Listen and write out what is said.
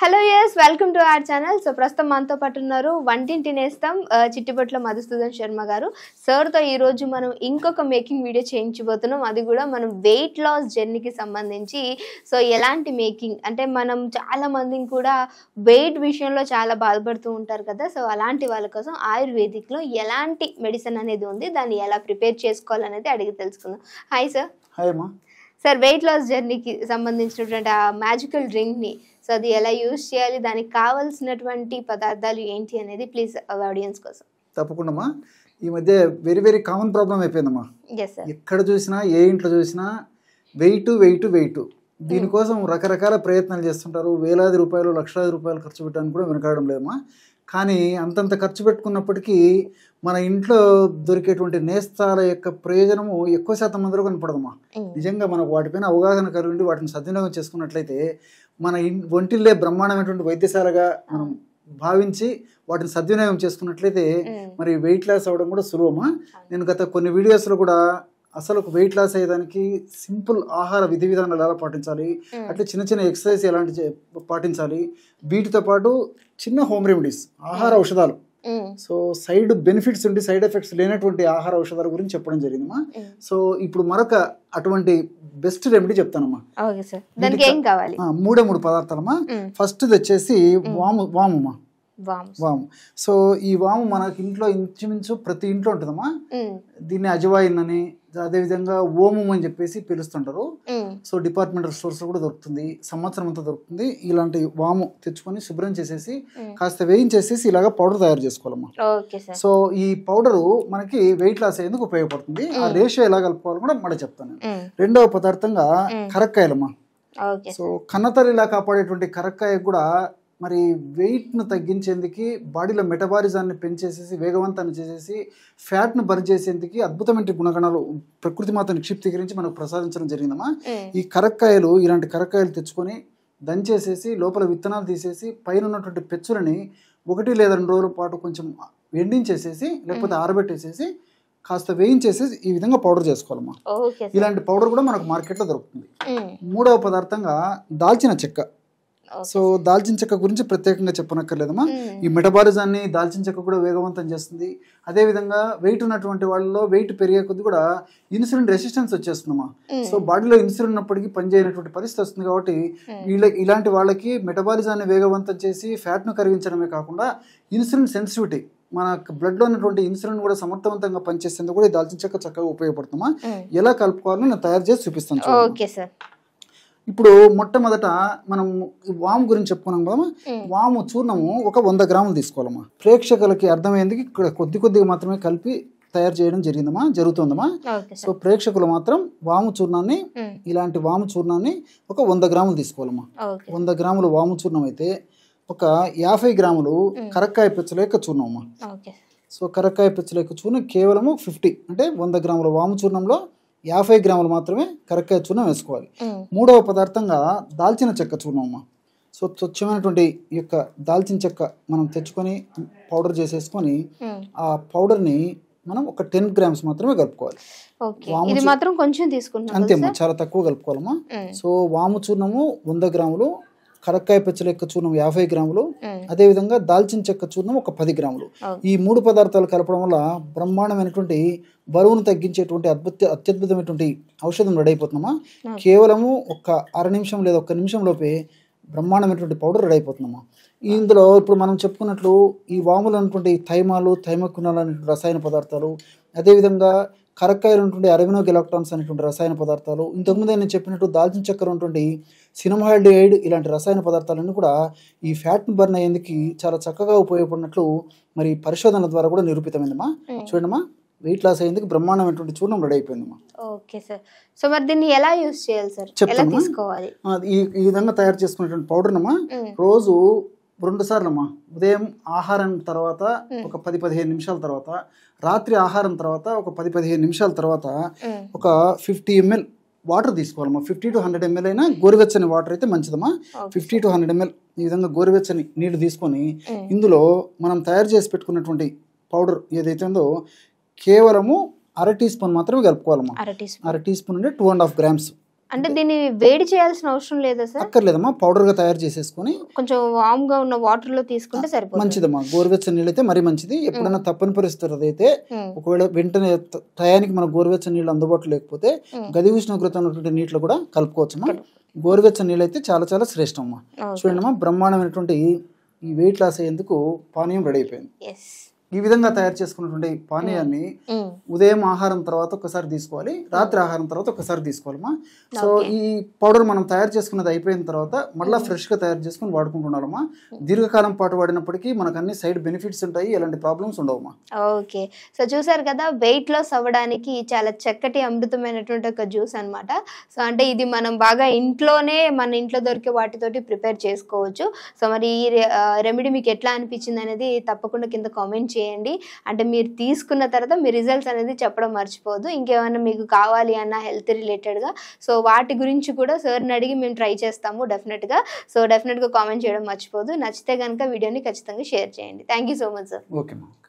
Hello yes welcome to our channel. So ప్రస్తుతం మనతో పాటు ఉన్నారు వంటింటి నేస్తం చిట్టిపట్ల మధుసూదన్ శర్మ గారు. సార్తో ఈరోజు మనం ఇంకొక మేకింగ్ వీడియో చేయించబోతున్నాం. అది కూడా మనం వెయిట్ లాస్ జర్నీకి సంబంధించి. సో ఎలాంటి మేకింగ్ అంటే మనం చాలా మందిని కూడా వెయిట్ విషయంలో చాలా బాధపడుతూ ఉంటారు కదా. సో అలాంటి వాళ్ళ కోసం ఆయుర్వేదిక్లో ఎలాంటి మెడిసిన్ అనేది ఉంది, దాన్ని ఎలా ప్రిపేర్ చేసుకోవాలనేది అడిగి తెలుసుకుందాం. Hi sir. హాయ్ అమ్మా. సార్ వెయిట్ లాస్ జర్నీకి సంబంధించినటువంటి ఆ మ్యాజికల్ డ్రింక్ని సో అది ఎలా యూజ్ చేయాలి, దానికి కావాల్సినటువంటి పదార్థాలు ఏంటి అనేది ప్లీజ్ ఆడియన్స్ కోసం. తప్పకుండా. ఈ మధ్య వెరీ వెరీ కామన్ ప్రాబ్లం అయిపోయిందమ్మా. ఎక్కడ చూసినా ఏ ఇంట్లో చూసినా వెయిట్. దీనికోసం రకరకాల ప్రయత్నాలు చేస్తుంటారు. వేలాది రూపాయలు లక్షలాది రూపాయలు ఖర్చు పెట్టడానికి కూడా వెనకాడడం లేదమ్మా. కానీ అంతంత ఖర్చు పెట్టుకున్నప్పటికీ మన ఇంట్లో దొరికేటువంటి నేస్తాల యొక్క ప్రయోజనము ఎక్కువ శాతం మందిలో కనపడదమ్మా. నిజంగా మనకు వాటిపైన అవగాహన కలిగి ఉండి వాటిని సద్వినియోగం చేసుకున్నట్లయితే మన ఒంటిల్లే బ్రహ్మాండమైనటువంటి వైద్యశాలగా మనం భావించి వాటిని సద్వినియోగం చేసుకున్నట్లయితే మరి వెయిట్ లాస్ అవ్వడం కూడా సులువమ్మా. నేను గత కొన్ని వీడియోస్లో కూడా అసలు వెయిట్ లాస్ అయ్యేదానికి సింపుల్ ఆహార విధి విధానాలు ఎలా పాటించాలి, అట్లా చిన్న చిన్న ఎక్సర్సైజ్ ఎలాంటి పాటించాలి, వీటితో పాటు చిన్న హోమ్ రెమెడీస్ ఆహార ఔషధాలు, సో సైడ్ బెనిఫిట్స్ ఉండి సైడ్ ఎఫెక్ట్స్ లేనటువంటి ఆహార ఔషధాల గురించి చెప్పడం జరిగిందమ్మా. సో ఇప్పుడు మరొక అటువంటి బెస్ట్ రెమెడీ చెప్తానమ్మా. మూడు పదార్థాలమ్మా. ఫస్ట్ వచ్చేసి వాము. సో ఈ వాము మనకి ఇంట్లో ఇంచుమించు ప్రతి ఇంట్లో ఉంటుందమ్మా. దీన్ని అజవాయిన్ అని, అదేవిధంగా ఓమం అని చెప్పేసి పిలుస్తుంటారు. సో డిపార్ట్మెంటల్ స్టోర్స్ కూడా దొరుకుతుంది, సంవత్సరం అంతా దొరుకుతుంది. ఇలాంటి వాము తెచ్చుకొని శుభ్రం చేసేసి కాస్త వేయించేసేసి ఇలాగా పౌడర్ తయారు చేసుకోవాలమ్మా. సో ఈ పౌడరు మనకి వెయిట్ లాస్ అయ్యేందుకు ఉపయోగపడుతుంది. ఆ రేషియో ఎలా కలుపుకోవాలో కూడా మళ్ళీ చెప్తాను. రెండవ పదార్థంగా కరక్కాయలమ్మా. సో కన్నతల్లిలా కాపాడేటువంటి కరక్కాయ కూడా మరి వెయిట్ను తగ్గించేందుకు, బాడీలో మెటబాలిజాన్ని పెంచేసేసి వేగవంతాన్ని చేసేసి ఫ్యాట్ను బర్న్ చేసేందుకు అద్భుతమైన గుణగణాలు ప్రకృతి మాత నిక్షిప్తీకరించి మనకు ప్రసాదించడం జరిగిందమ్మా. ఈ కరక్కాయలు, ఇలాంటి కరక్కాయలు తెచ్చుకొని దంచేసేసి లోపల విత్తనాలు తీసేసి పైన ఉన్నటువంటి పెచ్చులని 1 లేదా 2 రోజుల పాటు కొంచెం ఎండించేసేసి లేకపోతే ఆరబెట్టేసేసి కాస్త వేయించేసేసి ఈ విధంగా పౌడర్ చేసుకోవాలమ్మా. ఇలాంటి పౌడర్ కూడా మనకు మార్కెట్లో దొరుకుతుంది. మూడవ పదార్థంగా దాల్చిన చెక్క. సో దాల్చిన చెక్క గురించి ప్రత్యేకంగా చెప్పనక్కర్లేదమ్మా. ఈ మెటబాలిజాన్ని దాల్చిన చెక్క కూడా వేగవంతం చేస్తుంది. అదేవిధంగా వెయిట్ ఉన్నటువంటి వాళ్ళలో వెయిట్ పెరిగే కొద్ది కూడా ఇన్సులిన్ రెసిస్టెన్స్ వచ్చేస్తుందమ్మా. సో బాడీలో ఇన్సులిన్ ఉన్నప్పటికీ పనిచేయనటువంటి పరిస్థితి వస్తుంది. కాబట్టి ఇలాంటి వాళ్ళకి మెటబాలిజాన్ని వేగవంతం చేసి ఫ్యాట్ను కరిగించడమే కాకుండా ఇన్సులిన్ సెన్సిటివిటీ, మన బ్లడ్లో ఉన్నటువంటి ఇన్సులిన్ కూడా సమర్థవంతంగా పనిచేసేందుకు కూడా ఈ దాల్చిన చెక్క చక్కగా ఉపయోగపడుతుందమ్మా. ఎలా కలుపుకోవాలో నేను తయారు చేసి చూపిస్తాను. ఇప్పుడు మొట్టమొదట మనం వాము గురించి చెప్పుకున్నాం కదమ్మా. వాము చూర్ణము ఒక 100 గ్రాములు తీసుకోవాలమ్మా. ప్రేక్షకులకి అర్థమయ్యేందుకు ఇక్కడ కొద్దిగా మాత్రమే కలిపి తయారు చేయడం జరుగుతుందమ్మా. సో ప్రేక్షకులు మాత్రం వాము చూర్ణాన్ని, ఇలాంటి వాము చూర్ణాన్ని ఒక 100 గ్రాములు తీసుకోవాలమ్మా. 100 గ్రాములు వాము చూర్ణం అయితే ఒక 50 గ్రాములు కరక్కాయ పెచ్చల యొక్క చూర్ణం అమ్మా. సో కరక్కాయ పెచ్చల యొక్క చూర్ణం కేవలము 50, అంటే 100 గ్రాముల వాము చూర్ణంలో 50 గ్రాములు మాత్రమే కరక్కాయ చూర్ణం వేసుకోవాలి. మూడవ పదార్థంగా దాల్చిన చెక్క చూర్ణం అమ్మా. సో స్వచ్ఛమైనటువంటి ఈ యొక్క దాల్చిన చెక్క మనం తెచ్చుకొని పౌడర్ చేసేసుకొని ఆ పౌడర్ని మనం ఒక 10 గ్రామ్స్ మాత్రమే కలుపుకోవాలి. అంతేమ్మా, చాలా తక్కువ కలుపుకోవాలమ్మా. సో వాము చూర్ణము 100 గ్రాములు, కరక్కాయ పెచ్చల యొక్క చూర్ణం 50 గ్రాములు, అదేవిధంగా దాల్చిన చెక్క చూర్ణం ఒక 10 గ్రాములు. ఈ 3 పదార్థాలు కలపడం వల్ల బ్రహ్మాండమైనటువంటి బరువును తగ్గించేటువంటి అత్యద్భుతమైనటువంటి ఔషధం రెడీ అయిపోతుందమ్మా. కేవలము ఒక 1/2 నిమిషం లేదా 1 నిమిషం లోపే బ్రహ్మాండమైనటువంటి పౌడర్ రెడీ అయిపోతుందమ్మా. ఇందులో ఇప్పుడు మనం చెప్పుకున్నట్లు ఈ వాములు అనేటువంటి థైమాలు, థైమకునాలు అనేటువంటి రసాయన పదార్థాలు, అదేవిధంగా కరక్కాయలు ఉన్నటువంటి అరవినో గెలాక్టాన్స్ అనేటువంటి రసాయన పదార్థాలు, ఇంతకుముందు నేను చెప్పినట్టు దాల్చిన చక్కెర ఉన్నటువంటి సినమాల్డిహైడ్, ఇలాంటి రసాయన పదార్థాలన్నీ కూడా ఈ ఫ్యాట్ను బర్న్ అయ్యేందుకు చాలా చక్కగా ఉపయోగపడినట్లు మరి పరిశోధనల ద్వారా కూడా నిరూపితమైందమ్మా. చూడమ్మా, వెయిట్ లాస్ అయ్యేందుకు బ్రహ్మాండమైనటువంటి చూర్ణం రెడీ అయిపోయిందమ్మా. Okay sir. సో మరి దీన్ని ఎలా యూజ్ చేయాలి సార్? చెప్తాను. ఈ విధంగా తయారు చేసుకునేటువంటి పౌడర్నమ్మా రోజు 2 సార్లు అమ్మా. ఉదయం ఆహారం తర్వాత ఒక 10-15 నిమిషాల తర్వాత, రాత్రి ఆహారం తర్వాత ఒక 10-15 నిమిషాల తర్వాత ఒక 50 ml వాటర్ తీసుకోవాలమ్మా. 50 to 100 ml అయినా గోరువెచ్చని వాటర్ అయితే మంచిదమ్మా. 50 to 100 ml ఈ విధంగా గోరువెచ్చని నీళ్లు తీసుకొని ఇందులో మనం తయారు చేసి పెట్టుకున్నటువంటి పౌడర్ ఏదైతే ఉందో కేవలము 1/2 టీ స్పూన్ మాత్రమే కలుపుకోవాలమ్మా. 1/2 టీ స్పూన్ అంటే 2.5 grams అంటే దీన్ని వేడి చేయాల్సిన అవసరం లేదా సార్? అక్కర్లేదమ్మా, పౌడర్ గా తయారు చేసేసుకొని కొంచెం వామ్ గా ఉన్న వాటర్ లో తీసుకుంటే సరిపోతుంది. మంచిదమ్మా. గోరువెచ్చని నీళ్ళు అయితే మరీ మంచిది. ఎప్పుడైనా తప్పని పరిస్థితి అయితే ఒకవేళ వెంటనే టయానికి మన గోరువెచ్చని నీళ్ళు అందుబాటులో లేకపోతే గది ఉష్ణోగ్రత ఉన్నటువంటి నీటిలో కూడా కలుపుకోవచ్చమ్మా. గోరువెచ్చని నీళ్ళు అయితే చాలా చాలా శ్రేష్టం అమ్మా. చూడండి అమ్మా, బ్రహ్మాండమైనటువంటి ఈ వెయిట్ లాస్ అయ్యేందుకు పానీయం రెడీ అయిపోయింది. ఈ విధంగా తయారు చేసుకున్నటువంటి పానీయాన్ని ఉదయం ఆహారం తర్వాత ఒకసారి తీసుకోవాలి, రాత్రి ఆహారం తర్వాత ఒకసారి తీసుకోవాలమ్మా. సో ఈ పౌడర్ మనం తయారు చేసుకున్నది అయిపోయిన తర్వాత మళ్ళీ ఫ్రెష్ గా తయారు చేసుకుని వాడుకుంటున్నామా. దీర్ఘకాలం పాటు వాడినప్పటికీ మనకు అన్ని సైడ్ బెనిఫిట్స్ ఉంటాయి, ఎలాంటి ప్రాబ్లమ్స్ ఉండవమ్మా. ఓకే, సో చూసారు కదా, వెయిట్ లాస్ అవ్వడానికి చాలా చక్కటి అమృతమైనటువంటి ఒక జ్యూస్ అనమాట. సో అంటే ఇది మనం బాగా ఇంట్లోనే మన ఇంట్లో దొరికే వాటితోటి ప్రిపేర్ చేసుకోవచ్చు. సో మరి ఈ రెమెడీ మీకు ఎట్లా అనిపించింది అనేది తప్పకుండా కింద కామెంట్ చేయండి. అంటే మీరు తీసుకున్న తర్వాత మీ రిజల్ట్స్ అనేది చెప్పడం మర్చిపోవద్దు. ఇంకేమైనా మీకు కావాలి అన్న హెల్త్ రిలేటెడ్గా సో వాటి గురించి కూడా సార్ని అడిగి మేము ట్రై చేస్తాము డెఫినెట్గా. సో డెఫినెట్గా కామెంట్ చేయడం మర్చిపోవద్దు. నచ్చితే కనుక వీడియోని ఖచ్చితంగా షేర్ చేయండి. Thank you so much sir. Okay.